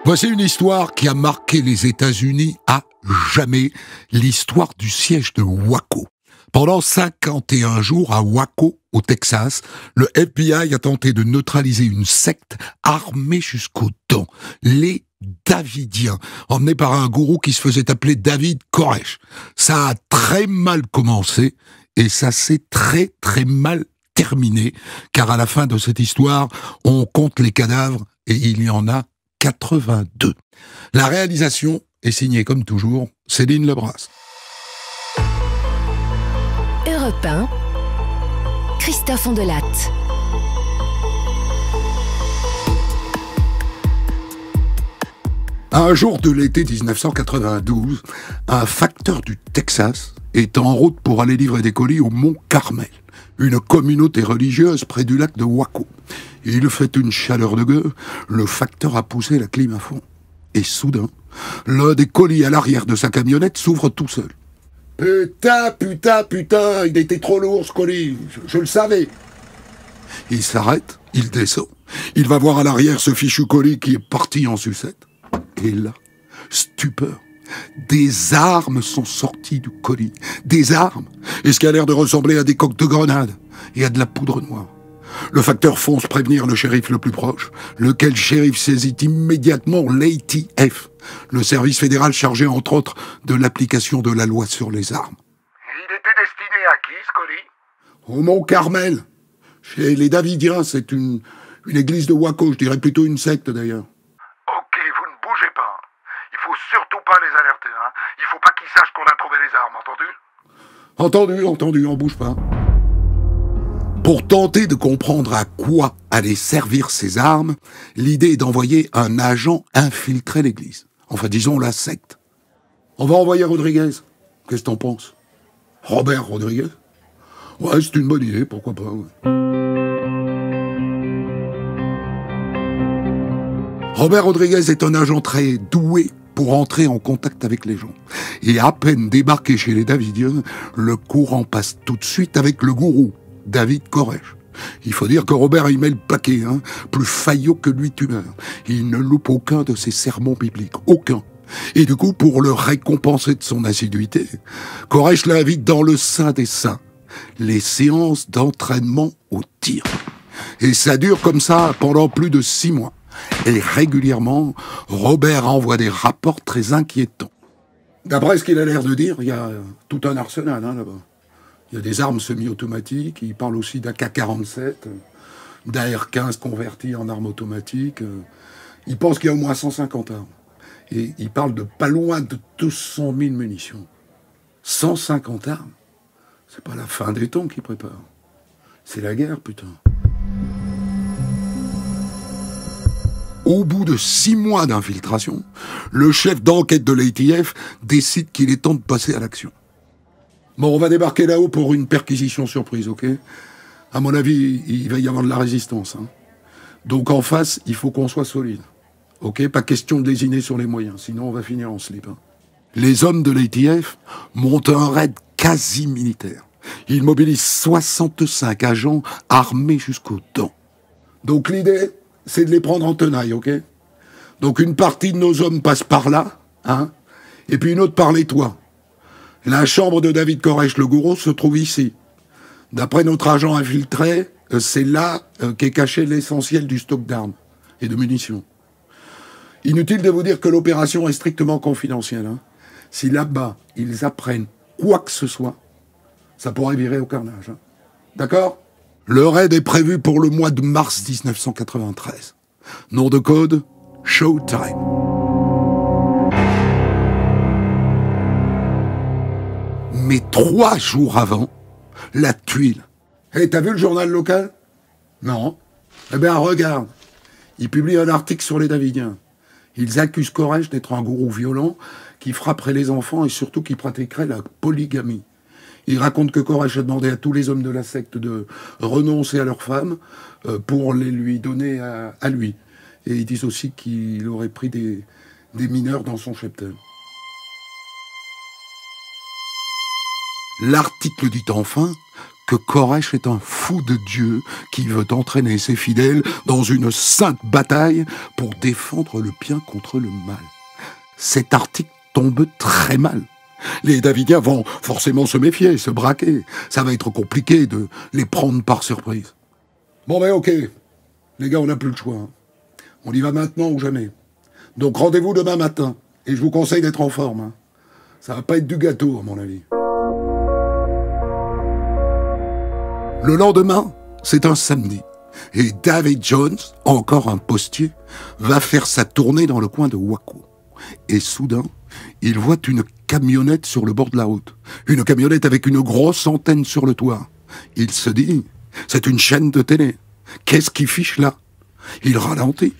Voici une histoire qui a marqué les États-Unis à jamais, l'histoire du siège de Waco. Pendant 51 jours à Waco, au Texas, le FBI a tenté de neutraliser une secte armée jusqu'aux dents, les Davidiens, emmenés par un gourou qui se faisait appeler David Koresh. Ça a très mal commencé et ça s'est très très mal terminé, car à la fin de cette histoire, on compte les cadavres et il y en a 82. La réalisation est signée comme toujours Céline Lebras. Europe 1, Christophe Ondelatte. Un jour de l'été 1992, un facteur du Texas est en route pour aller livrer des colis au Mont Carmel, une communauté religieuse près du lac de Waco. Il fait une chaleur de gueux, le facteur a poussé la clim à fond. Et soudain, l'un des colis à l'arrière de sa camionnette s'ouvre tout seul. Putain, il était trop lourd ce colis, je le savais. Il s'arrête, il descend, il va voir à l'arrière ce fichu colis qui est parti en sucette. Et là, stupeur, des armes sont sorties du colis. Des armes. Et ce qui a l'air de ressembler à des coques de grenade et à de la poudre noire. Le facteur fonce prévenir le shérif le plus proche, lequel shérif saisit immédiatement l'ATF, le service fédéral chargé entre autres de l'application de la loi sur les armes. Il était destiné à qui, ce colis? Au Mont Carmel, chez les Davidiens, c'est une église de Waco, je dirais plutôt une secte d'ailleurs. Ok, vous ne bougez pas. Il faut surtout pas les alerter, hein. Il faut pas qu'ils sachent qu'on a trouvé les armes, entendu? Entendu, on bouge pas. Pour tenter de comprendre à quoi allaient servir ces armes, l'idée est d'envoyer un agent infiltrer l'église. Enfin, disons la secte. On va envoyer Rodriguez. Qu'est-ce que t'en penses? Robert Rodriguez? Ouais, c'est une bonne idée, pourquoi pas, ouais. Robert Rodriguez est un agent très doué pour entrer en contact avec les gens. Et à peine débarqué chez les Davidiens, le courant passe tout de suite avec le gourou, David Koresh. Il faut dire que Robert y met le paquet, hein, plus faillot que lui tumeur. Il ne loupe aucun de ses sermons bibliques, aucun. Et du coup, pour le récompenser de son assiduité, Koresh l'invite dans le Saint des Saints, les séances d'entraînement au tir. Et ça dure comme ça pendant plus de 6 mois. Et régulièrement, Robert envoie des rapports très inquiétants. D'après ce qu'il a l'air de dire, il y a tout un arsenal là-bas. Il y a des armes semi-automatiques, il parle aussi d'AK-47, d'AR-15 converti en armes automatiques. Il pense qu'il y a au moins 150 armes. Et il parle de pas loin de 200 000 munitions. 150 armes, c'est pas la fin des temps qu'il prépare. C'est la guerre, putain. Au bout de 6 mois d'infiltration, le chef d'enquête de l'ATF décide qu'il est temps de passer à l'action. Bon, on va débarquer là-haut pour une perquisition surprise, ok? À mon avis, il va y avoir de la résistance, hein. Donc en face, il faut qu'on soit solide. Ok? Pas question de lésiner sur les moyens, sinon on va finir en slip, hein. Les hommes de l'ATF montent un raid quasi militaire. Ils mobilisent 65 agents armés jusqu'aux dents. Donc l'idée, c'est de les prendre en tenaille, ok? Donc une partie de nos hommes passe par là, hein? Et puis une autre par les toits. La chambre de David Koresh, le gourou, se trouve ici. D'après notre agent infiltré, c'est là qu'est caché l'essentiel du stock d'armes et de munitions. Inutile de vous dire que l'opération est strictement confidentielle, hein. Si là-bas, ils apprennent quoi que ce soit, ça pourrait virer au carnage, hein. D'accord? Le raid est prévu pour le mois de mars 1993. Nom de code, Showtime. Mais 3 jours avant, la tuile. Hey, t'as vu le journal local? Non. Eh bien, regarde. Ils publient un article sur les Davidiens. Ils accusent Koresh d'être un gourou violent qui frapperait les enfants et surtout qui pratiquerait la polygamie. Ils racontent que Koresh a demandé à tous les hommes de la secte de renoncer à leurs femmes pour les lui donner à lui. Et ils disent aussi qu'il aurait pris des mineurs dans son cheptel. L'article dit enfin que Koresh est un fou de Dieu qui veut entraîner ses fidèles dans une sainte bataille pour défendre le bien contre le mal. Cet article tombe très mal. Les Davidiens vont forcément se méfier, se braquer. Ça va être compliqué de les prendre par surprise. Bon ben ok, les gars, on n'a plus le choix. Hein. On y va maintenant ou jamais. Donc rendez-vous demain matin. Et je vous conseille d'être en forme. Hein. Ça va pas être du gâteau, à mon avis. Le lendemain, c'est un samedi. Et David Jones, encore un postier, va faire sa tournée dans le coin de Waco. Et soudain, il voit une camionnette sur le bord de la route. Une camionnette avec une grosse antenne sur le toit. Il se dit, c'est une chaîne de télé. Qu'est-ce qui fiche là? Il ralentit.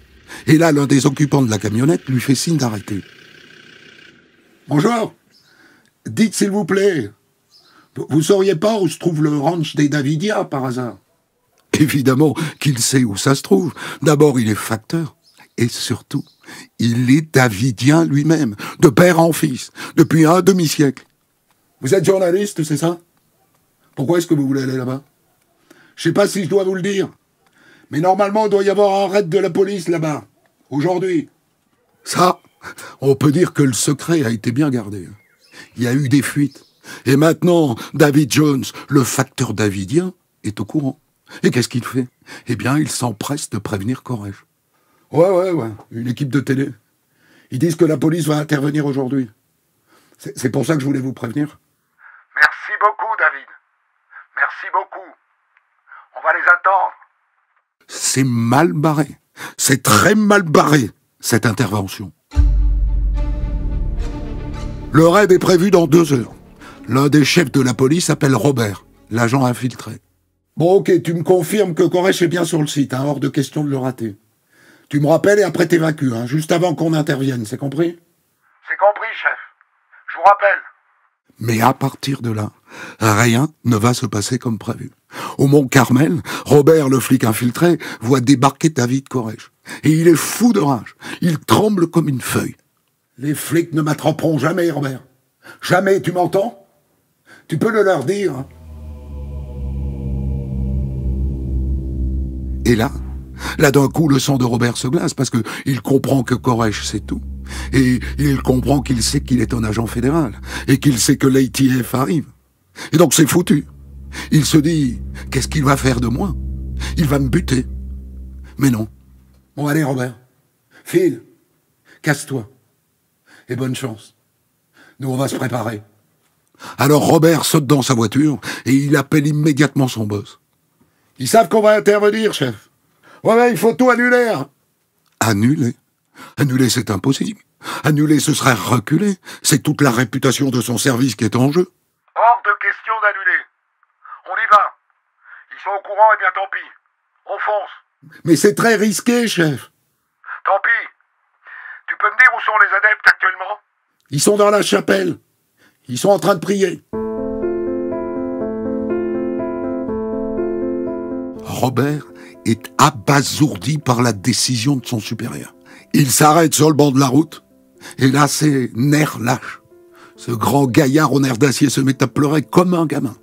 Et là, l'un des occupants de la camionnette lui fait signe d'arrêter. Bonjour. Dites s'il vous plaît, vous sauriez pas où se trouve le ranch des Davidiens par hasard? Évidemment qu'il sait où ça se trouve. D'abord, il est facteur. Et surtout, il est davidien lui-même, de père en fils, depuis un demi-siècle. Vous êtes journaliste, c'est ça? Pourquoi est-ce que vous voulez aller là-bas? Je sais pas si je dois vous le dire, mais normalement, il doit y avoir un raid de la police là-bas, aujourd'hui. Ça, on peut dire que le secret a été bien gardé. Il y a eu des fuites. Et maintenant, David Jones, le facteur davidien, est au courant. Et qu'est-ce qu'il fait? Eh bien, il s'empresse de prévenir Koresh. Ouais, une équipe de télé. Ils disent que la police va intervenir aujourd'hui. C'est pour ça que je voulais vous prévenir. Merci beaucoup, David. Merci beaucoup. On va les attendre. C'est mal barré. C'est très mal barré, cette intervention. Le raid est prévu dans 2 heures. L'un des chefs de la police s'appelle Robert, l'agent infiltré. Bon, ok, tu me confirmes que Koresh est bien sur le site, hein, hors de question de le rater. Tu me rappelles et après t'évacues, hein, juste avant qu'on intervienne, c'est compris? C'est compris, chef. Je vous rappelle. Mais à partir de là, rien ne va se passer comme prévu. Au Mont Carmel, Robert, le flic infiltré, voit débarquer David Koresh. Et il est fou de rage. Il tremble comme une feuille. Les flics ne m'attraperont jamais, Robert. Jamais, tu m'entends? Tu peux le leur dire. Hein. Et là d'un coup, le sang de Robert se glace parce qu'il comprend que Koresh sait tout. Et il comprend qu'il sait qu'il est un agent fédéral. Et qu'il sait que l'ATF arrive. Et donc c'est foutu. Il se dit, qu'est-ce qu'il va faire de moi? Il va me buter. Mais non. Bon, allez, Robert. File. Casse-toi. Et bonne chance. Nous, on va se préparer. Alors Robert saute dans sa voiture et il appelle immédiatement son boss. Ils savent qu'on va intervenir, chef. Ouais, il faut tout annuler. Annuler? Annuler, c'est impossible. Annuler, ce serait reculer. C'est toute la réputation de son service qui est en jeu. Hors de question d'annuler. On y va. Ils sont au courant, et bien tant pis. On fonce. Mais c'est très risqué, chef. Tant pis. Tu peux me dire où sont les adeptes actuellement? Ils sont dans la chapelle. Ils sont en train de prier. Robert est abasourdi par la décision de son supérieur. Il s'arrête sur le bord de la route, et là, ses nerfs lâchent. Ce grand gaillard aux nerfs d'acier se met à pleurer comme un gamin.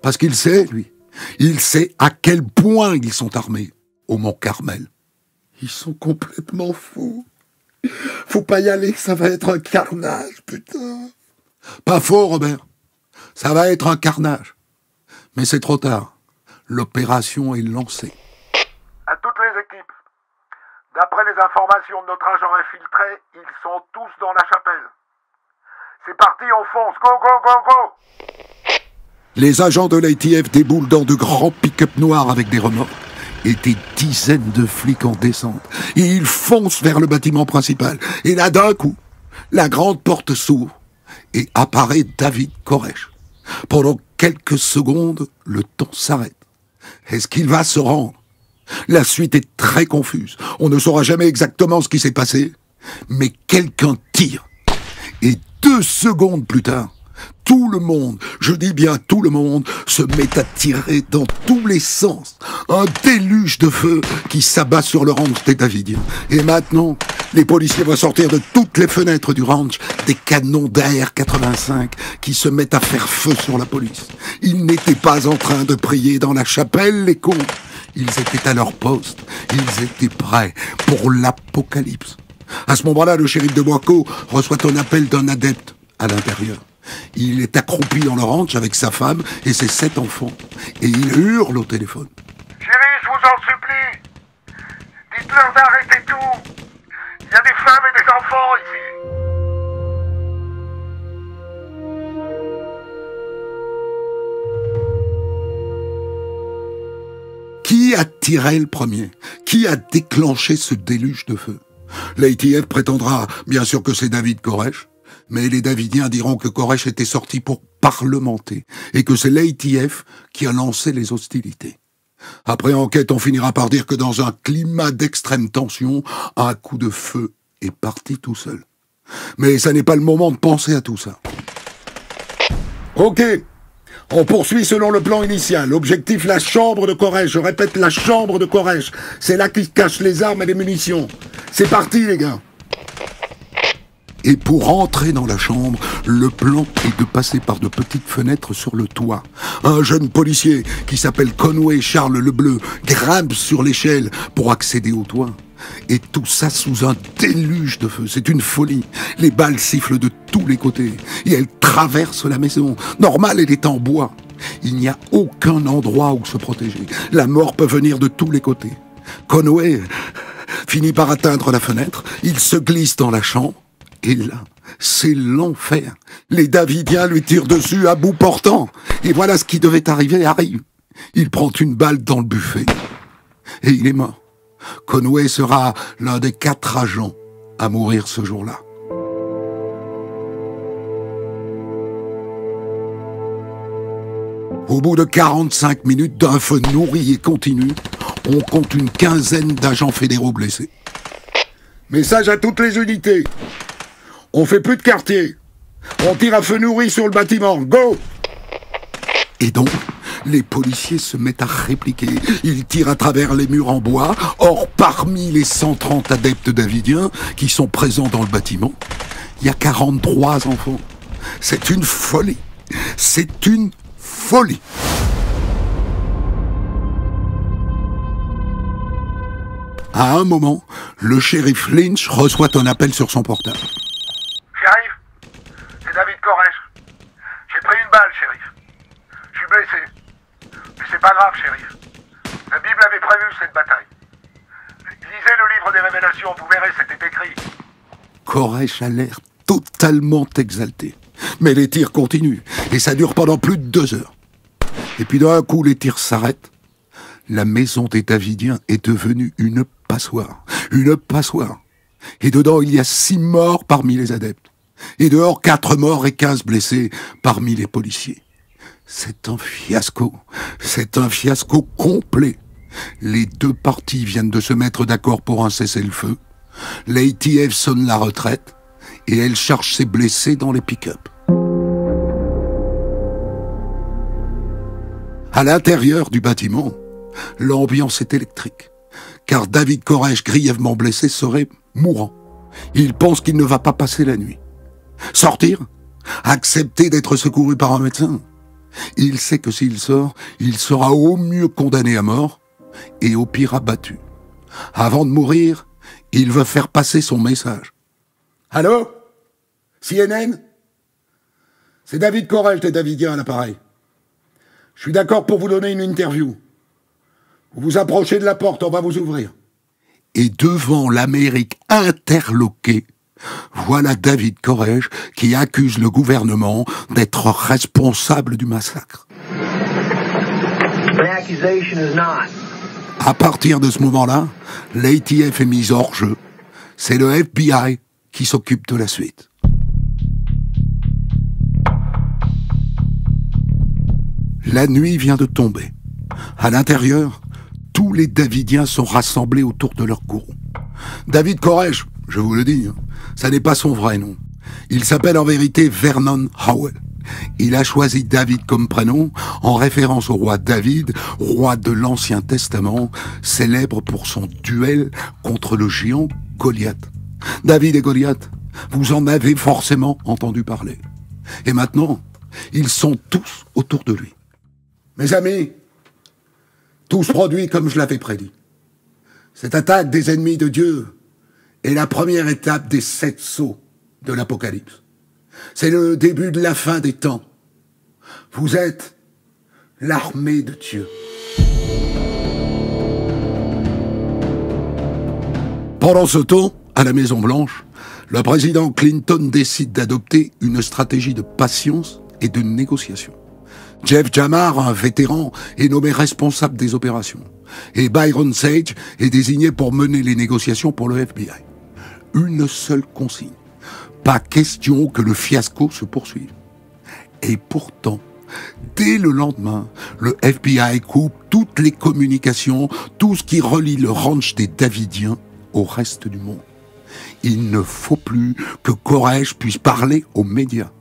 Parce qu'il sait, lui, il sait à quel point ils sont armés au Mont Carmel. Ils sont complètement fous. Faut pas y aller, ça va être un carnage, putain. Pas faux, Robert. Ça va être un carnage. Mais c'est trop tard. L'opération est lancée. À toutes les équipes. D'après les informations de notre agent infiltré, ils sont tous dans la chapelle. C'est parti, on fonce. Go, go, go, go! Les agents de l'ATF déboulent dans de grands pick-up noirs avec des remorques et des dizaines de flics en descente. Et ils foncent vers le bâtiment principal. Et là, d'un coup, la grande porte s'ouvre et apparaît David Koresh. Pendant quelques secondes, le temps s'arrête. Est-ce qu'il va se rendre? La suite est très confuse. On ne saura jamais exactement ce qui s'est passé. Mais quelqu'un tire. Et 2 secondes plus tard, tout le monde, je dis bien tout le monde, se met à tirer dans tous les sens. Un déluge de feu qui s'abat sur le ranch des Davidiens. Et maintenant, les policiers vont sortir de toutes les fenêtres du ranch des canons d'AR-85 qui se mettent à faire feu sur la police. Ils n'étaient pas en train de prier dans la chapelle, les cons. Ils étaient à leur poste. Ils étaient prêts pour l'apocalypse. À ce moment-là, le shérif de Waco reçoit un appel d'un adepte à l'intérieur. Il est accroupi dans le ranch avec sa femme et ses 7 enfants. Et il hurle au téléphone. Chérie, je vous en supplie. Dites-leur d'arrêter tout. Il y a des femmes et des enfants ici. Qui a tiré le premier? Qui a déclenché ce déluge de feu? L'ATF prétendra bien sûr que c'est David Koresh, mais les Davidiens diront que Koresh était sorti pour parlementer et que c'est l'ATF qui a lancé les hostilités. Après enquête, on finira par dire que dans un climat d'extrême tension, un coup de feu est parti tout seul. Mais ça n'est pas le moment de penser à tout ça. Ok, on poursuit selon le plan initial. Objectif, la chambre de Koresh. Je répète, la chambre de Koresh. C'est là qu'il cache les armes et les munitions. C'est parti, les gars. Et pour entrer dans la chambre, le plan est de passer par de petites fenêtres sur le toit. Un jeune policier qui s'appelle Conway Charles Lebleu grimpe sur l'échelle pour accéder au toit. Et tout ça sous un déluge de feu. C'est une folie. Les balles sifflent de tous les côtés. Et elles traversent la maison. Normal, elle est en bois. Il n'y a aucun endroit où se protéger. La mort peut venir de tous les côtés. Conway finit par atteindre la fenêtre. Il se glisse dans la chambre. Et là, c'est l'enfer. Les Davidiens lui tirent dessus à bout portant. Et voilà ce qui devait arriver arrive. Il prend une balle dans le buffet. Et il est mort. Conway sera l'un des 4 agents à mourir ce jour-là. Au bout de 45 minutes d'un feu nourri et continu, on compte une quinzaine d'agents fédéraux blessés. Message à toutes les unités. On fait plus de quartier. On tire à feu nourri sur le bâtiment. Go! Et donc, les policiers se mettent à répliquer. Ils tirent à travers les murs en bois. Or, parmi les 130 adeptes davidiens qui sont présents dans le bâtiment, il y a 43 enfants. C'est une folie. C'est une folie. À un moment, le shérif Lynch reçoit un appel sur son portable. Shérif, c'est David Koresh. J'ai pris une balle, shérif. Je suis blessé. Mais c'est pas grave, shérif. La Bible avait prévu cette bataille. Lisez le livre des Révélations, vous verrez, c'était écrit. Koresh a l'air totalement exalté. Mais les tirs continuent, et ça dure pendant plus de 2 heures. Et puis d'un coup, les tirs s'arrêtent. La maison des Davidiens est devenue une passoire. Une passoire. Et dedans, il y a 6 morts parmi les adeptes. Et dehors, 4 morts et 15 blessés parmi les policiers. C'est un fiasco. C'est un fiasco complet. Les 2 parties viennent de se mettre d'accord pour un cessez-le-feu. L'ATF sonne la retraite et elle charge ses blessés dans les pick-up. À l'intérieur du bâtiment, l'ambiance est électrique, car David Koresh, grièvement blessé, serait mourant. Il pense qu'il ne va pas passer la nuit. Sortir? Accepter d'être secouru par un médecin? Il sait que s'il sort, il sera au mieux condamné à mort et au pire abattu. Avant de mourir, il veut faire passer son message. Allô? CNN? C'est David Koresh des Davidiens à l'appareil. Je suis d'accord pour vous donner une interview. Vous vous approchez de la porte, on va vous ouvrir. Et devant l'Amérique interloquée, voilà David Koresh qui accuse le gouvernement d'être responsable du massacre. À partir de ce moment-là, l'ATF est mise hors jeu. C'est le FBI qui s'occupe de la suite. La nuit vient de tomber. À l'intérieur, tous les Davidiens sont rassemblés autour de leur gourou. David Koresh, je vous le dis, ça n'est pas son vrai nom. Il s'appelle en vérité Vernon Howell. Il a choisi David comme prénom en référence au roi David, roi de l'Ancien Testament, célèbre pour son duel contre le géant Goliath. David et Goliath, Vous en avez forcément entendu parler. Et maintenant, ils sont tous autour de lui. Mes amis, tout se produit comme je l'avais prédit. Cette attaque des ennemis de Dieu est la première étape des 7 sceaux de l'Apocalypse. C'est le début de la fin des temps. Vous êtes l'armée de Dieu. Pendant ce temps, à la Maison-Blanche, le président Clinton décide d'adopter une stratégie de patience et de négociation. Jeff Jamar, un vétéran, est nommé responsable des opérations. Et Byron Sage est désigné pour mener les négociations pour le FBI. Une seule consigne. Pas question que le fiasco se poursuive. Et pourtant, dès le lendemain, le FBI coupe toutes les communications, tout ce qui relie le ranch des Davidiens au reste du monde. Il ne faut plus que Koresh puisse parler aux médias.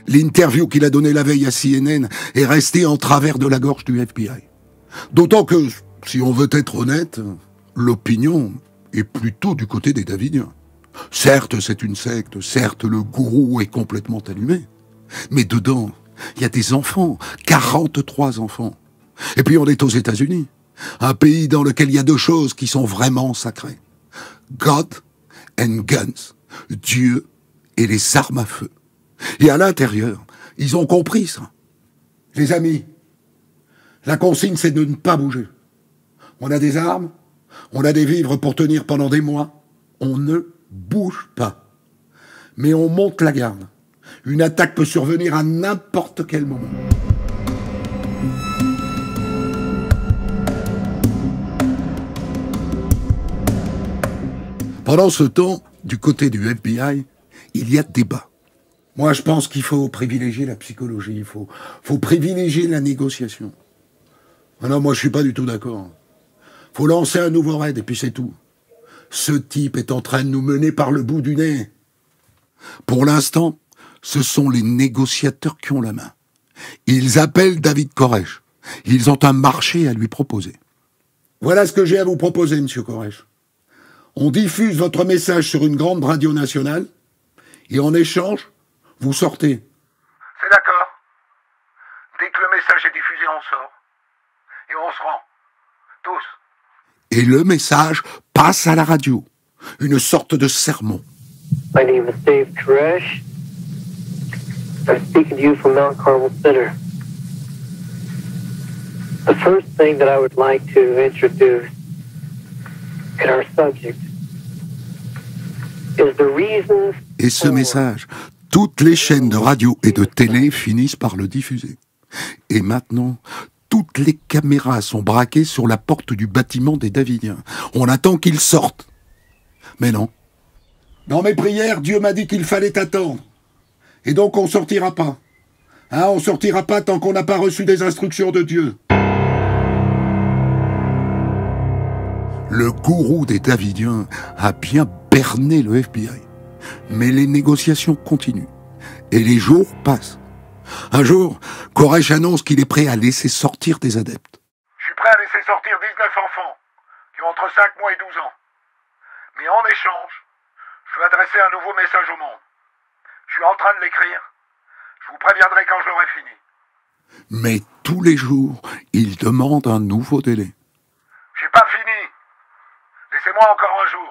L'interview qu'il a donnée la veille à CNN est restée en travers de la gorge du FBI. D'autant que, si on veut être honnête, l'opinion est plutôt du côté des Davidiens. Certes, c'est une secte, certes, le gourou est complètement allumé, mais dedans, il y a des enfants, 43 enfants. Et puis on est aux États-Unis, un pays dans lequel il y a 2 choses qui sont vraiment sacrées. God and guns, Dieu et les armes à feu. Et à l'intérieur, ils ont compris ça. Les amis, la consigne c'est de ne pas bouger. On a des armes, on a des vivres pour tenir pendant des mois, on ne bouge pas. Mais on monte la garde. Une attaque peut survenir à n'importe quel moment. Pendant ce temps, du côté du FBI, il y a débat. Moi, je pense qu'il faut privilégier la psychologie, il faut privilégier la négociation. Ah non, moi, je suis pas du tout d'accord. Faut lancer un nouveau raid, et puis c'est tout. Ce type est en train de nous mener par le bout du nez. Pour l'instant, ce sont les négociateurs qui ont la main. Ils appellent David Koresh. Ils ont un marché à lui proposer. Voilà ce que j'ai à vous proposer, monsieur Koresh. On diffuse votre message sur une grande radio nationale, et en échange, vous sortez. C'est d'accord. Dès que le message est diffusé, on sort. Et on se rend. Tous. Et le message passe à la radio. Une sorte de sermon. My name is Dave Koresh. I'm speaking to you from Mount Carmel Center. The first thing that I would like to introduce in our subject is the reasons. Et ce message, toutes les chaînes de radio et de télé finissent par le diffuser. Et maintenant, toutes les caméras sont braquées sur la porte du bâtiment des Davidiens. On attend qu'ils sortent. Mais non. Dans mes prières, Dieu m'a dit qu'il fallait attendre. Et donc on sortira pas. Hein, on sortira pas tant qu'on n'a pas reçu des instructions de Dieu. Le gourou des Davidiens a bien berné le FBI. Mais les négociations continuent. Et les jours passent. Un jour, Koresh annonce qu'il est prêt à laisser sortir des adeptes. Je suis prêt à laisser sortir 19 enfants qui ont entre 5 mois et 12 ans. Mais en échange, je veux adresser un nouveau message au monde. Je suis en train de l'écrire. Je vous préviendrai quand je l'aurai fini. Mais tous les jours, il demande un nouveau délai. J'ai pas fini. Laissez-moi encore un jour.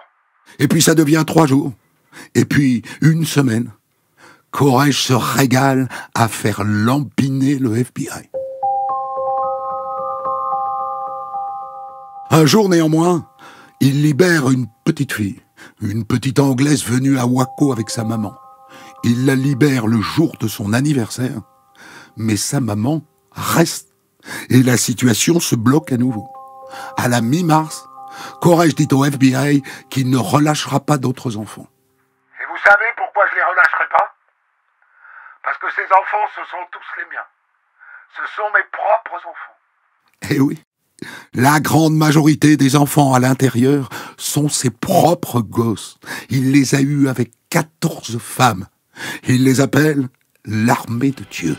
Et puis ça devient 3 jours. Et puis 1 semaine. Koresh se régale à faire lampiner le FBI. Un jour néanmoins, il libère une petite fille, une petite Anglaise venue à Waco avec sa maman. Il la libère le jour de son anniversaire, mais sa maman reste. Et la situation se bloque à nouveau. À la mi-mars, Koresh dit au FBI qu'il ne relâchera pas d'autres enfants. Et vous savez pourquoi je les relâcherai pas? Parce que ces enfants, ce sont tous les miens. Ce sont mes propres enfants. Eh oui, la grande majorité des enfants à l'intérieur sont ses propres gosses. Il les a eus avec 14 femmes. Il les appelle l'armée de Dieu.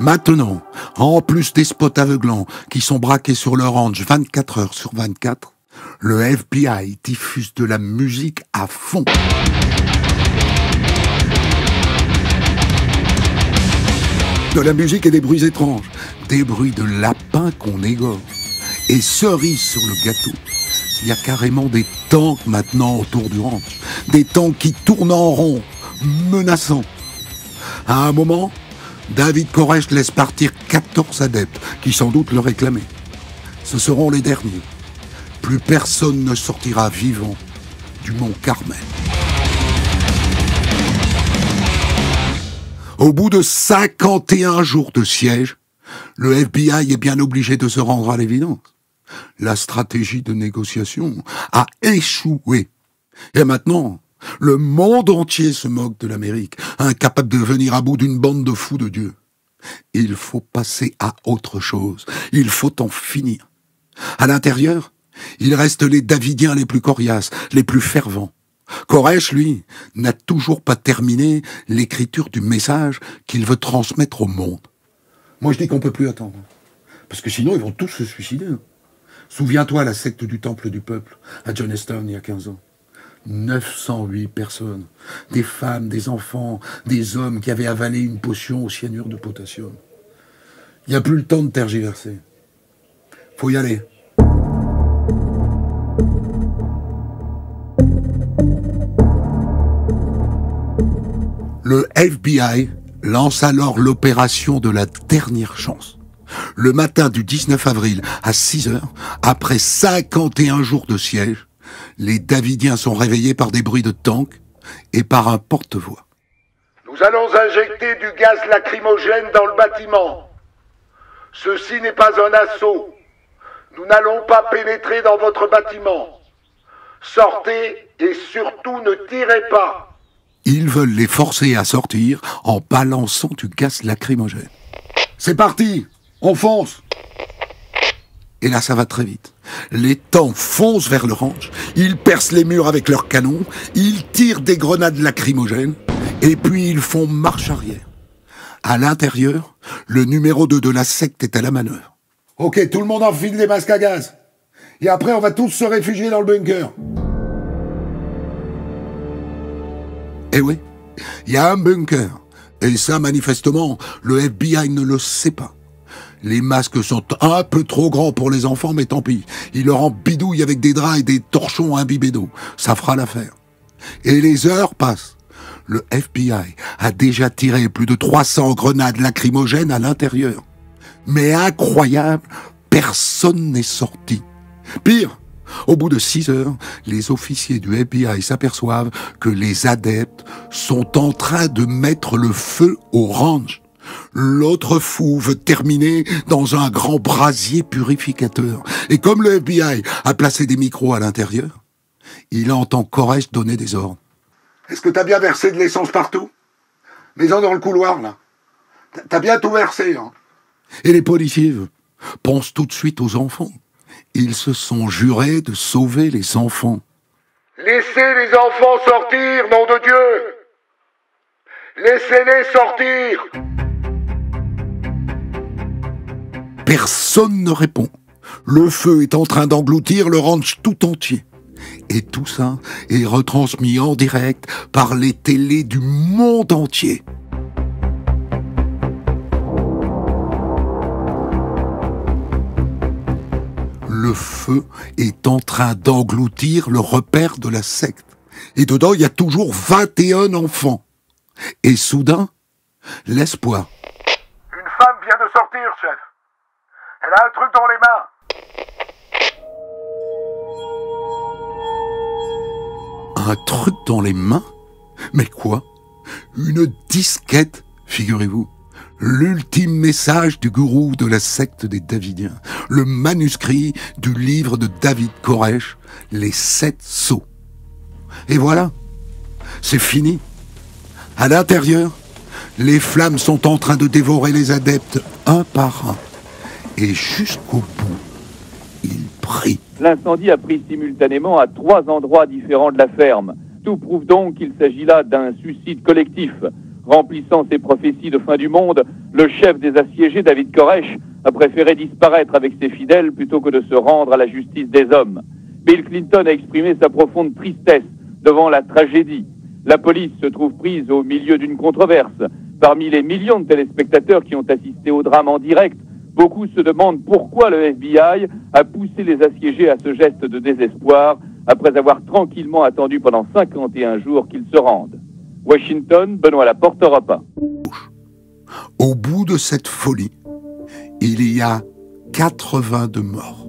Maintenant, en plus des spots aveuglants qui sont braqués sur le ranch 24 heures sur 24, le FBI diffuse de la musique à fond. De la musique et des bruits étranges, des bruits de lapins qu'on égorge. Et cerise sur le gâteau, il y a carrément des tanks maintenant autour du ranch. Des tanks qui tournent en rond, menaçants. À un moment, David Koresh laisse partir 14 adeptes qui sans doute le réclamaient. Ce seront les derniers. Plus personne ne sortira vivant du mont Carmel. Au bout de 51 jours de siège, le FBI est bien obligé de se rendre à l'évidence. La stratégie de négociation a échoué. Et maintenant, le monde entier se moque de l'Amérique, incapable de venir à bout d'une bande de fous de Dieu. Il faut passer à autre chose. Il faut en finir. À l'intérieur, il reste les Davidiens les plus coriaces, les plus fervents. Koresh, lui, n'a toujours pas terminé l'écriture du message qu'il veut transmettre au monde. Moi, je dis qu'on peut plus attendre. Parce que sinon, ils vont tous se suicider. Souviens-toi la secte du Temple du Peuple, à Johnstown, il y a 15 ans. 908 personnes. Des femmes, des enfants, des hommes qui avaient avalé une potion au cyanure de potassium. Il n'y a plus le temps de tergiverser. Faut y aller. Le FBI lance alors l'opération de la dernière chance. Le matin du 19 avril à 6 heures, après 51 jours de siège, les Davidiens sont réveillés par des bruits de tanks et par un porte-voix. Nous allons injecter du gaz lacrymogène dans le bâtiment. Ceci n'est pas un assaut. Nous n'allons pas pénétrer dans votre bâtiment. Sortez et surtout ne tirez pas. Ils veulent les forcer à sortir en balançant du gaz lacrymogène. C'est parti! On fonce! Et là, ça va très vite. Les tanks foncent vers le ranch, ils percent les murs avec leurs canons, ils tirent des grenades lacrymogènes, et puis ils font marche arrière. À l'intérieur, le numéro 2 de la secte est à la manœuvre. Ok, tout le monde enfile les masques à gaz. Et après, on va tous se réfugier dans le bunker. Eh oui, il y a un bunker. Et ça, manifestement, le FBI ne le sait pas. Les masques sont un peu trop grands pour les enfants, mais tant pis. Ils leur en bidouillent avec des draps et des torchons imbibés d'eau. Ça fera l'affaire. Et les heures passent. Le FBI a déjà tiré plus de 300 grenades lacrymogènes à l'intérieur. Mais incroyable, personne n'est sorti. Pire, au bout de 6 heures, les officiers du FBI s'aperçoivent que les adeptes sont en train de mettre le feu au ranch. L'autre fou veut terminer dans un grand brasier purificateur. Et comme le FBI a placé des micros à l'intérieur, il entend Koresh donner des ordres. Est-ce que t'as bien versé de l'essence partout? Mets-en dans le couloir, là. T'as bien tout versé, hein. Et les policiers pensent tout de suite aux enfants. Ils se sont jurés de sauver les enfants. Laissez les enfants sortir, nom de Dieu! Laissez-les sortir! Personne ne répond. Le feu est en train d'engloutir le ranch tout entier. Et tout ça est retransmis en direct par les télés du monde entier. Le feu est en train d'engloutir le repère de la secte. Et dedans, il y a toujours 21 enfants. Et soudain, l'espoir. Une femme vient de sortir, chef. Elle a un truc dans les mains. Un truc dans les mains? Mais quoi? Une disquette, figurez-vous. L'ultime message du gourou de la secte des Davidiens. Le manuscrit du livre de David Koresh, Les 7 sceaux. Et voilà, c'est fini. À l'intérieur, les flammes sont en train de dévorer les adeptes un par un. Et jusqu'au bout, ils prient. L'incendie a pris simultanément à 3 endroits différents de la ferme. Tout prouve donc qu'il s'agit là d'un suicide collectif. Remplissant ses prophéties de fin du monde, le chef des assiégés, David Koresh, a préféré disparaître avec ses fidèles plutôt que de se rendre à la justice des hommes. Bill Clinton a exprimé sa profonde tristesse devant la tragédie. La police se trouve prise au milieu d'une controverse. Parmi les millions de téléspectateurs qui ont assisté au drame en direct, beaucoup se demandent pourquoi le FBI a poussé les assiégés à ce geste de désespoir après avoir tranquillement attendu pendant 51 jours qu'ils se rendent. Washington, Benoît Laporte, Europe 1. Au bout de cette folie, il y a 82 morts.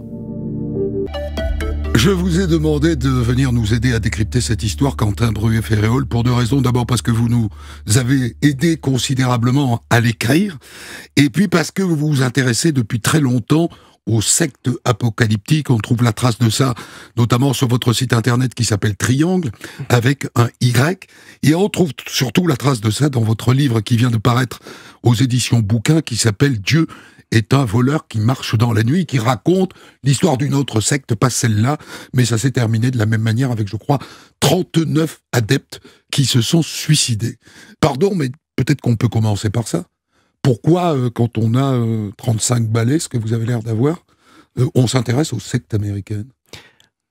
Je vous ai demandé de venir nous aider à décrypter cette histoire, Quentin Bruet-Ferréol, pour deux raisons. D'abord parce que vous nous avez aidé considérablement à l'écrire, et puis parce que vous vous intéressez depuis très longtemps aux sectes apocalyptiques. On trouve la trace de ça, notamment sur votre site internet qui s'appelle Triangle, avec un Y. Et on trouve surtout la trace de ça dans votre livre qui vient de paraître aux éditions Bouquin, qui s'appelle Dieu est un voleur qui marche dans la nuit, qui raconte l'histoire d'une autre secte, pas celle-là, mais ça s'est terminé de la même manière avec, je crois, 39 adeptes qui se sont suicidés. Pardon, mais peut-être qu'on peut commencer par ça. Pourquoi, quand on a 35 balais, ce que vous avez l'air d'avoir, on s'intéresse aux sectes américaines ?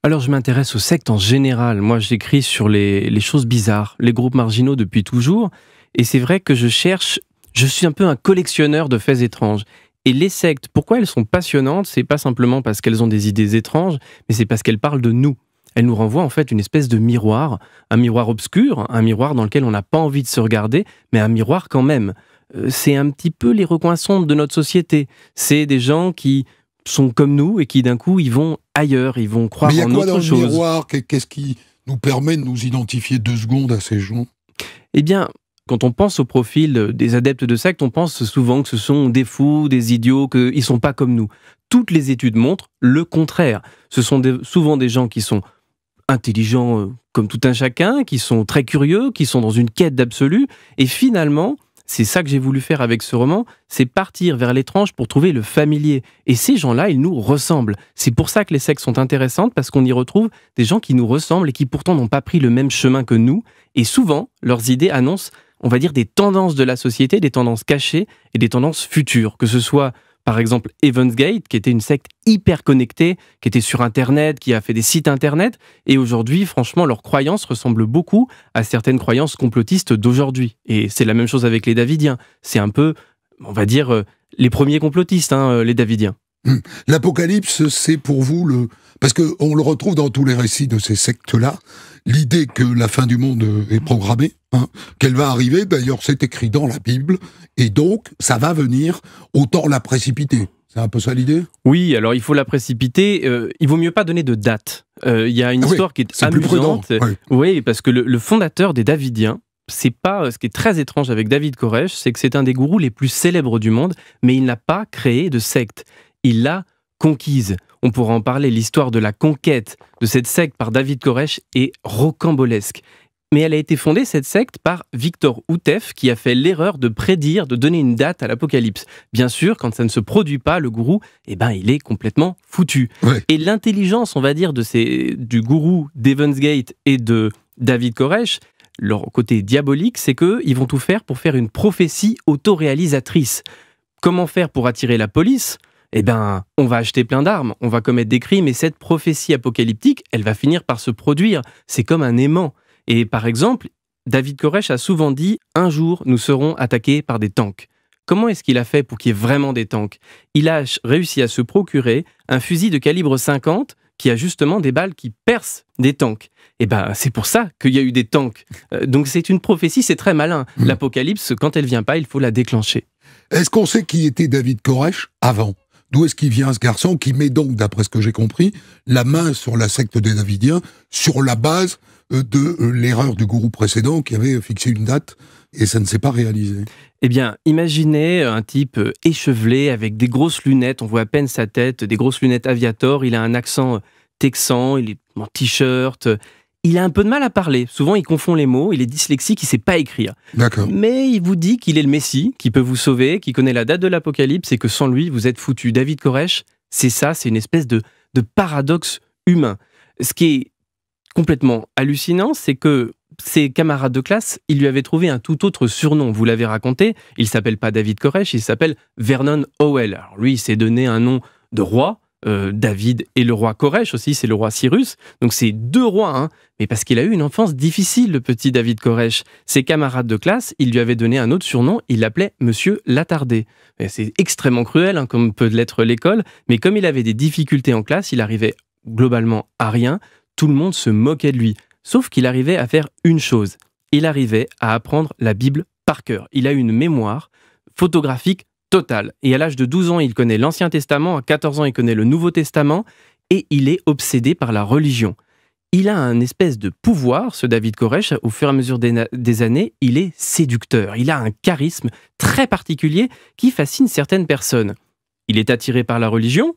Alors je m'intéresse aux sectes en général. Moi j'écris sur les choses bizarres, les groupes marginaux depuis toujours, et c'est vrai que je suis un peu un collectionneur de faits étranges. Et les sectes, pourquoi elles sont passionnantes ? C'est pas simplement parce qu'elles ont des idées étranges, mais c'est parce qu'elles parlent de nous. Elles nous renvoient en fait une espèce de miroir, un miroir obscur, un miroir dans lequel on n'a pas envie de se regarder, mais un miroir quand même. C'est un petit peu les recoins sombres de notre société. C'est des gens qui sont comme nous et qui d'un coup ils vont ailleurs, ils vont croire en autre chose. Mais il y a quoi dans le miroir ? Qu'est-ce qui nous permet de nous identifier 2 secondes à ces gens ? Eh bien, quand on pense au profil des adeptes de secte, on pense souvent que ce sont des fous, des idiots, qu'ils ne sont pas comme nous. Toutes les études montrent le contraire. Ce sont souvent des gens qui sont intelligents comme tout un chacun, qui sont très curieux, qui sont dans une quête d'absolu. Et finalement, c'est ça que j'ai voulu faire avec ce roman, c'est partir vers l'étrange pour trouver le familier. Et ces gens-là, ils nous ressemblent. C'est pour ça que les sectes sont intéressantes, parce qu'on y retrouve des gens qui nous ressemblent et qui pourtant n'ont pas pris le même chemin que nous. Et souvent, leurs idées annoncent, on va dire, des tendances de la société, des tendances cachées et des tendances futures. Que ce soit, par exemple, Heaven's Gate, qui était une secte hyper connectée, qui était sur Internet, qui a fait des sites Internet. Et aujourd'hui, franchement, leurs croyances ressemblent beaucoup à certaines croyances complotistes d'aujourd'hui. Et c'est la même chose avec les Davidiens. C'est un peu, on va dire, les premiers complotistes, les Davidiens. L'Apocalypse, c'est pour vous parce qu'on le retrouve dans tous les récits de ces sectes-là, l'idée que la fin du monde est programmée, qu'elle va arriver, d'ailleurs c'est écrit dans la Bible, et donc ça va venir, autant la précipiter. C'est un peu ça l'idée ? Oui, alors il faut la précipiter, il vaut mieux pas donner de date. Il y a une histoire qui est amusante. Oui, parce que le fondateur des Davidiens, c'est pas ce qui est très étrange avec David Koresh, c'est que c'est un des gourous les plus célèbres du monde, mais il n'a pas créé de secte. Il l'a conquise. On pourra en parler, l'histoire de la conquête de cette secte par David Koresh est rocambolesque. Mais elle a été fondée, cette secte, par Victor Houtef, qui a fait l'erreur de prédire, de donner une date à l'Apocalypse. Bien sûr, quand ça ne se produit pas, le gourou, il est complètement foutu. Ouais. Et l'intelligence, on va dire, du gourou d'Heaven's Gate et de David Koresh, leur côté diabolique, c'est qu'ils vont tout faire pour faire une prophétie autoréalisatrice. Comment faire pour attirer la police ? On va acheter plein d'armes, on va commettre des crimes, et cette prophétie apocalyptique, elle va finir par se produire. C'est comme un aimant. Et par exemple, David Koresh a souvent dit « Un jour, nous serons attaqués par des tanks ». Comment est-ce qu'il a fait pour qu'il y ait vraiment des tanks ? Il a réussi à se procurer un fusil de calibre 50 qui a justement des balles qui percent des tanks. C'est pour ça qu'il y a eu des tanks. Donc c'est une prophétie, c'est très malin. L'apocalypse, quand elle vient pas, il faut la déclencher. Est-ce qu'on sait qui était David Koresh avant ? D'où est-ce qu'il vient ce garçon qui met donc, d'après ce que j'ai compris, la main sur la secte des Davidiens sur la base de l'erreur du gourou précédent qui avait fixé une date et ça ne s'est pas réalisé? Imaginez un type échevelé avec des grosses lunettes, on voit à peine sa tête, des grosses lunettes Aviator, il a un accent texan, il est en t-shirt, il a un peu de mal à parler, souvent il confond les mots, il est dyslexique, il ne sait pas écrire. D'accord. Mais il vous dit qu'il est le Messie, qui peut vous sauver, qui connaît la date de l'Apocalypse et que sans lui, vous êtes foutu. David Koresh, c'est ça, c'est une espèce de paradoxe humain. Ce qui est complètement hallucinant, c'est que ses camarades de classe, ils lui avaient trouvé un tout autre surnom. Vous l'avez raconté, il s'appelle pas David Koresh, il s'appelle Vernon Howell. Alors lui, il s'est donné un nom de roi. David et le roi Koresh aussi, c'est le roi Cyrus. Donc c'est 2 rois, hein. Mais parce qu'il a eu une enfance difficile, le petit David Koresh. Ses camarades de classe, ils lui avaient donné un autre surnom, il l'appelait Monsieur l'attardé. Et c'est extrêmement cruel, hein, comme peut l'être l'école, mais comme il avait des difficultés en classe, il arrivait globalement à rien, tout le monde se moquait de lui. Sauf qu'il arrivait à faire une chose, il arrivait à apprendre la Bible par cœur. Il a une mémoire photographique totale. Et à l'âge de 12 ans, il connaît l'Ancien Testament, à 14 ans, il connaît le Nouveau Testament, et il est obsédé par la religion. Il a un espèce de pouvoir, ce David Koresh, au fur et à mesure des années, il est séducteur. Il a un charisme très particulier qui fascine certaines personnes. Il est attiré par la religion,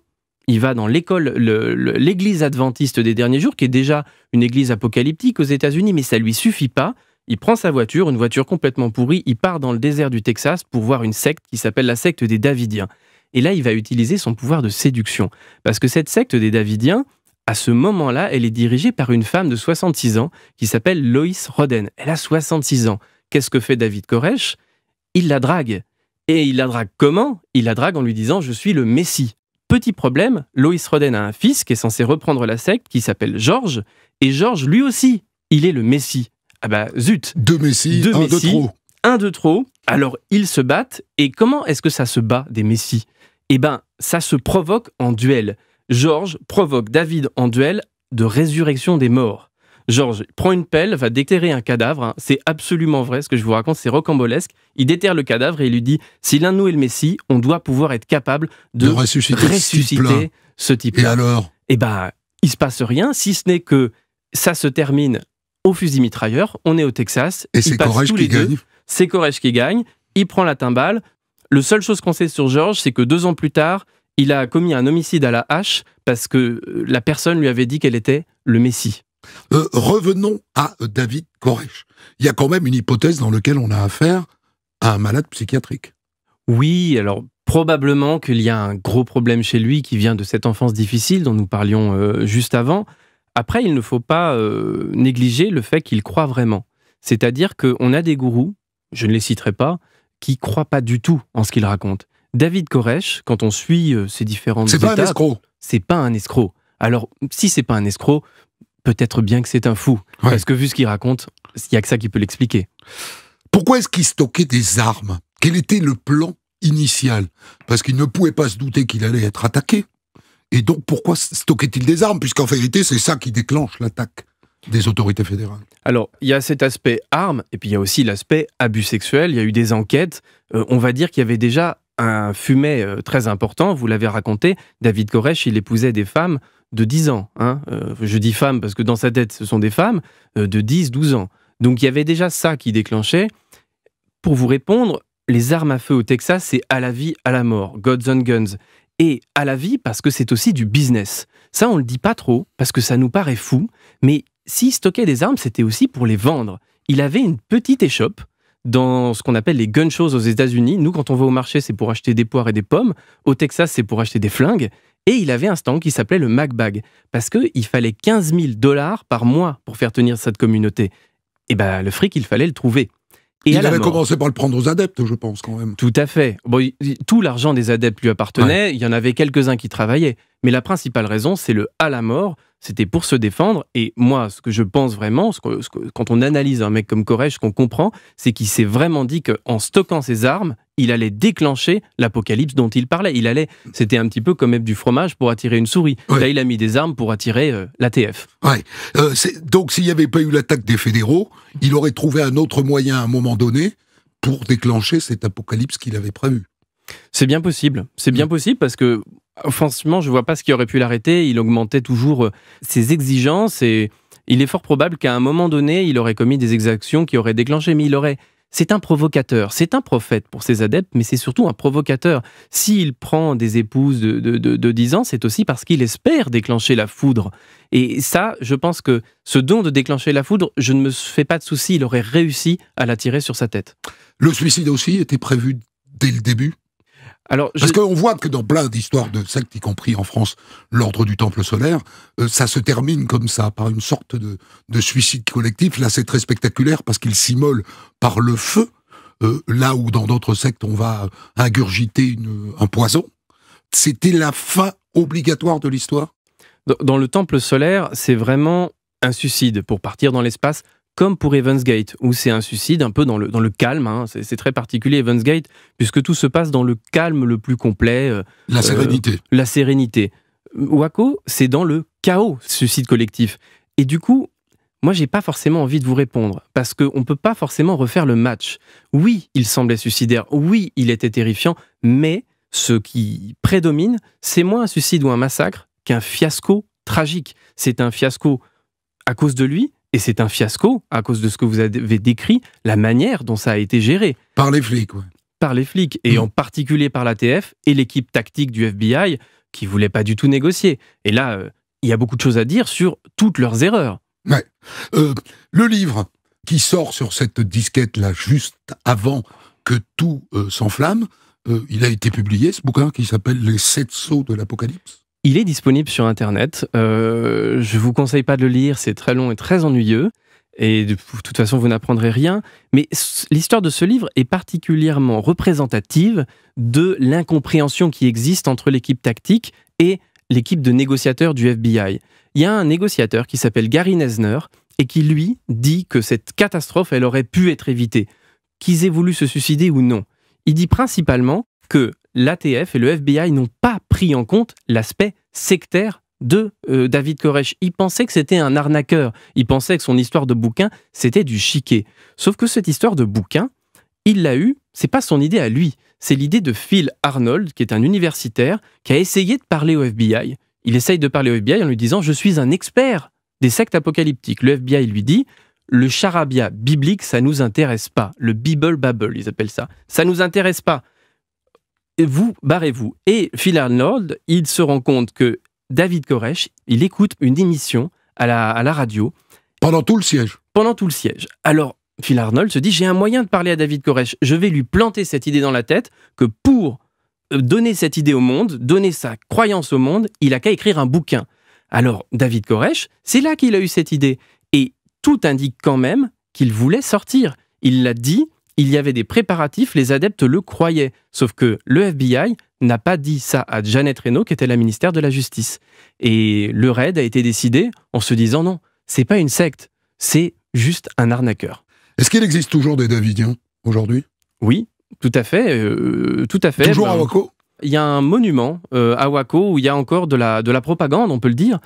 il va dans l'église adventiste des derniers jours, qui est déjà une église apocalyptique aux États-Unis, mais ça ne lui suffit pas. Il prend sa voiture, une voiture complètement pourrie, il part dans le désert du Texas pour voir une secte qui s'appelle la secte des Davidiens. Et là, il va utiliser son pouvoir de séduction. Parce que cette secte des Davidiens, à ce moment-là, elle est dirigée par une femme de 66 ans qui s'appelle Lois Roden. Elle a 66 ans. Qu'est-ce que fait David Koresh? Il la drague. Et il la drague comment? Il la drague en lui disant « Je suis le Messie ». Petit problème, Lois Roden a un fils qui est censé reprendre la secte, qui s'appelle George. Et George, lui aussi, il est le Messie. Ah bah zut, 2 Messies, un de trop. Un de trop, alors ils se battent, et comment est-ce que ça se bat des Messies? Eh ben, ça se provoque en duel. George provoque David en duel de résurrection des morts. George prend une pelle, va déterrer un cadavre, hein. C'est absolument vrai, ce que je vous raconte, c'est rocambolesque. Il déterre le cadavre et il lui dit, si l'un de nous est le Messie, on doit pouvoir être capable de ressusciter ce type-là. Et alors? Eh ben, il se passe rien, si ce n'est que ça se termine au fusil mitrailleur, on est au Texas, et c'est Koresh qui gagne. C'est Koresh qui gagne, il prend la timbale. Le seule chose qu'on sait sur George, c'est que 2 ans plus tard, il a commis un homicide à la hache parce que la personne lui avait dit qu'elle était le Messie. Revenons à David Koresh. Il y a quand même une hypothèse dans laquelle on a affaire à un malade psychiatrique. Oui, alors probablement qu'il y a un gros problème chez lui qui vient de cette enfance difficile dont nous parlions juste avant. Après, il ne faut pas négliger le fait qu'il croit vraiment. C'est-à-dire qu'on a des gourous, je ne les citerai pas, qui ne croient pas du tout en ce qu'ils racontent. David Koresh, quand on suit ses différentes étapes... C'est pas un escroc. C'est pas un escroc. Alors, si c'est pas un escroc, peut-être bien que c'est un fou. Ouais. Parce que vu ce qu'il raconte, il n'y a que ça qui peut l'expliquer. Pourquoi est-ce qu'il stockait des armes? Quel était le plan initial? Parce qu'il ne pouvait pas se douter qu'il allait être attaqué. Et donc, pourquoi stockait-il des armes? Puisqu'en vérité, c'est ça qui déclenche l'attaque des autorités fédérales. Alors, il y a cet aspect armes, et puis il y a aussi l'aspect abus sexuel. Il y a eu des enquêtes. On va dire qu'il y avait déjà un fumet très important. Vous l'avez raconté, David Koresh, il épousait des femmes de 10 ans. Hein. Je dis femmes parce que dans sa tête, ce sont des femmes de 10, 12 ans. Donc, il y avait déjà ça qui déclenchait. Pour vous répondre, les armes à feu au Texas, c'est à la vie, à la mort. Guns on Guns. Et à la vie parce que c'est aussi du business. Ça, on le dit pas trop parce que ça nous paraît fou, mais s'il stockait des armes, c'était aussi pour les vendre. Il avait une petite échoppe dans ce qu'on appelle les gun shows aux États-Unis. Nous, quand on va au marché, c'est pour acheter des poires et des pommes. Au Texas, c'est pour acheter des flingues. Et il avait un stand qui s'appelait le MacBag parce qu'il fallait 15 000 $ par mois pour faire tenir cette communauté. Et ben, le fric, il fallait le trouver. Et il avait commencé par le prendre aux adeptes, je pense, quand même. Tout à fait. Bon, tout l'argent des adeptes lui appartenait, ouais. Il y en avait quelques-uns qui travaillaient. Mais la principale raison, c'est le à la mort, c'était pour se défendre. Et moi, ce que je pense vraiment, quand on analyse un mec comme Koresh, ce qu'on comprend, c'est qu'il s'est vraiment dit qu'en stockant ses armes, il allait déclencher l'apocalypse dont il parlait. C'était un petit peu comme mettre du fromage pour attirer une souris. Ouais. Là, il a mis des armes pour attirer l'ATF. Ouais. Donc, s'il n'y avait pas eu l'attaque des fédéraux, il aurait trouvé un autre moyen à un moment donné pour déclencher cet apocalypse qu'il avait prévu. C'est bien possible. C'est bien possible parce que, franchement, je ne vois pas ce qui aurait pu l'arrêter. Il augmentait toujours ses exigences et il est fort probable qu'à un moment donné, il aurait commis des exactions qui auraient déclenché. Mais c'est un provocateur, c'est un prophète pour ses adeptes, mais c'est surtout un provocateur. S'il prend des épouses de 10 ans, c'est aussi parce qu'il espère déclencher la foudre. Et ça, je pense que ce don de déclencher la foudre, je ne me fais pas de souci, il aurait réussi à l'attirer sur sa tête. Le suicide aussi était prévu dès le début ? Parce qu'on voit que dans plein d'histoires de sectes, y compris en France, l'ordre du Temple solaire, ça se termine comme ça, par une sorte de suicide collectif. Là, c'est très spectaculaire parce qu'il s'immole par le feu, là où dans d'autres sectes, on va ingurgiter un poison. C'était la fin obligatoire de l'histoire. Dans le Temple solaire, c'est vraiment un suicide pour partir dans l'espace, comme pour Heaven's Gate, où c'est un suicide un peu dans le calme. Hein. C'est très particulier, Heaven's Gate, puisque tout se passe dans le calme le plus complet. La sérénité. La sérénité. Waco, c'est dans le chaos, suicide collectif. Et du coup, moi, j'ai pas forcément envie de vous répondre, parce qu'on peut pas forcément refaire le match. Oui, il semblait suicidaire, oui, il était terrifiant, mais ce qui prédomine, c'est moins un suicide ou un massacre qu'un fiasco tragique. C'est un fiasco à cause de lui, et c'est un fiasco à cause de ce que vous avez décrit, la manière dont ça a été géré. Par les flics, oui. Par les flics, et en particulier par l'ATF et l'équipe tactique du FBI, qui voulait pas du tout négocier. Et là, il y a beaucoup de choses à dire sur toutes leurs erreurs. Ouais. Le livre qui sort sur cette disquette-là, juste avant que tout s'enflamme, il a été publié, ce bouquin qui s'appelle « Les 7 sceaux de l'Apocalypse ». Il est disponible sur Internet. Je vous conseille pas de le lire, c'est très long et très ennuyeux. Et de toute façon, vous n'apprendrez rien. Mais l'histoire de ce livre est particulièrement représentative de l'incompréhension qui existe entre l'équipe tactique et l'équipe de négociateurs du FBI. Il y a un négociateur qui s'appelle Gary Nesner et qui, lui, dit que cette catastrophe, elle aurait pu être évitée. Qu'ils aient voulu se suicider ou non. Il dit principalement que l'ATF et le FBI n'ont pas pris en compte l'aspect sectaire de David Koresh. Il pensait que c'était un arnaqueur. Il pensait que son histoire de bouquin, c'était du chiquet. Sauf que cette histoire de bouquin, il l'a eue, c'est pas son idée à lui. C'est l'idée de Phil Arnold, qui est un universitaire, qui a essayé de parler au FBI. Il essaye de parler au FBI en lui disant « Je suis un expert des sectes apocalyptiques ». Le FBI lui dit « Le charabia biblique, ça nous intéresse pas. Le Bible Babble, ils appellent ça. Ça nous intéresse pas. Vous, barrez-vous ». Et Phil Arnold, il se rend compte que David Koresh, il écoute une émission à la radio. Pendant tout le siège. Pendant tout le siège. Alors, Phil Arnold se dit, j'ai un moyen de parler à David Koresh. Je vais lui planter cette idée dans la tête que pour donner cette idée au monde, donner sa croyance au monde, il a qu'à écrire un bouquin. Alors, David Koresh, c'est là qu'il a eu cette idée. Et tout indique quand même qu'il voulait sortir. Il l'a dit, il y avait des préparatifs, les adeptes le croyaient. Sauf que le FBI n'a pas dit ça à Janet Reno, qui était la ministère de la Justice. Et le raid a été décidé en se disant non, c'est pas une secte, c'est juste un arnaqueur. Est-ce qu'il existe toujours des Davidiens aujourd'hui ? Oui, tout à fait. Toujours à Waco ? Il y a un monument à Waco où il y a encore de la propagande, on peut le dire,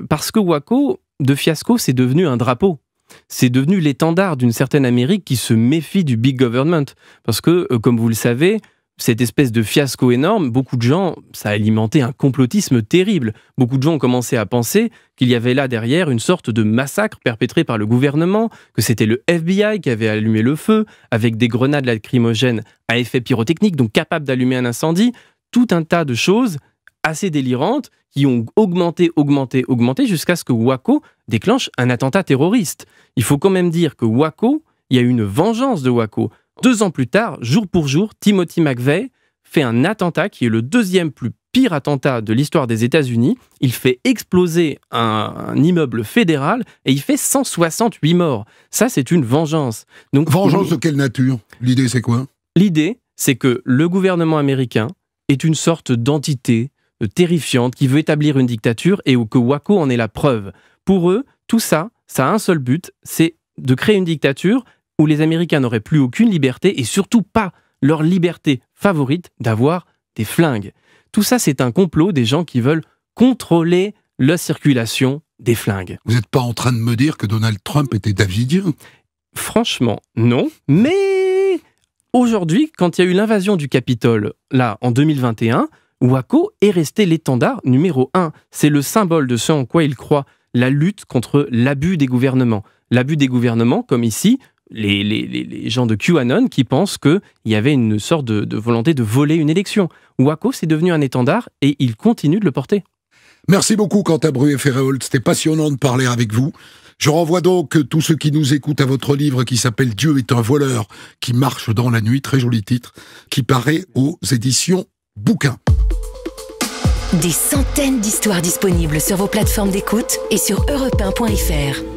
parce que Waco, de fiasco, c'est devenu un drapeau. C'est devenu l'étendard d'une certaine Amérique qui se méfie du big government. Parce que, comme vous le savez, cette espèce de fiasco énorme, beaucoup de gens, ça a alimenté un complotisme terrible. Beaucoup de gens ont commencé à penser qu'il y avait là derrière une sorte de massacre perpétré par le gouvernement, que c'était le FBI qui avait allumé le feu, avec des grenades lacrymogènes à effet pyrotechnique, donc capables d'allumer un incendie. Tout un tas de choses assez délirantes qui ont augmenté jusqu'à ce que Waco déclenche un attentat terroriste. Il faut quand même dire que Waco, il y a eu une vengeance de Waco. 2 ans plus tard, jour pour jour, Timothy McVeigh fait un attentat qui est le 2e plus pire attentat de l'histoire des États-Unis. Il fait exploser un immeuble fédéral et il fait 168 morts. Ça, c'est une vengeance. Donc, vengeance de quelle nature ? L'idée, c'est quoi ? L'idée, c'est que le gouvernement américain est une sorte d'entité terrifiante qui veut établir une dictature et que Waco en est la preuve. Pour eux, tout ça, ça a un seul but, c'est de créer une dictature où les Américains n'auraient plus aucune liberté et surtout pas leur liberté favorite d'avoir des flingues. Tout ça, c'est un complot des gens qui veulent contrôler la circulation des flingues. Vous n'êtes pas en train de me dire que Donald Trump était davidien ? Franchement, non. Mais aujourd'hui, quand il y a eu l'invasion du Capitole, là, en 2021, Waco est resté l'étendard numéro 1. C'est le symbole de ce en quoi il croit, la lutte contre l'abus des gouvernements. L'abus des gouvernements, comme ici, les gens de QAnon qui pensent qu'il y avait une sorte de volonté de voler une élection. Waco, c'est devenu un étendard et il continue de le porter. Merci beaucoup, Quentin Bruet-Ferréol. C'était passionnant de parler avec vous. Je renvoie donc tous ceux qui nous écoutent à votre livre qui s'appelle « Dieu est un voleur qui marche dans la nuit », très joli titre, qui paraît aux éditions Bouquin. Des centaines d'histoires disponibles sur vos plateformes d'écoute et sur europe1.fr.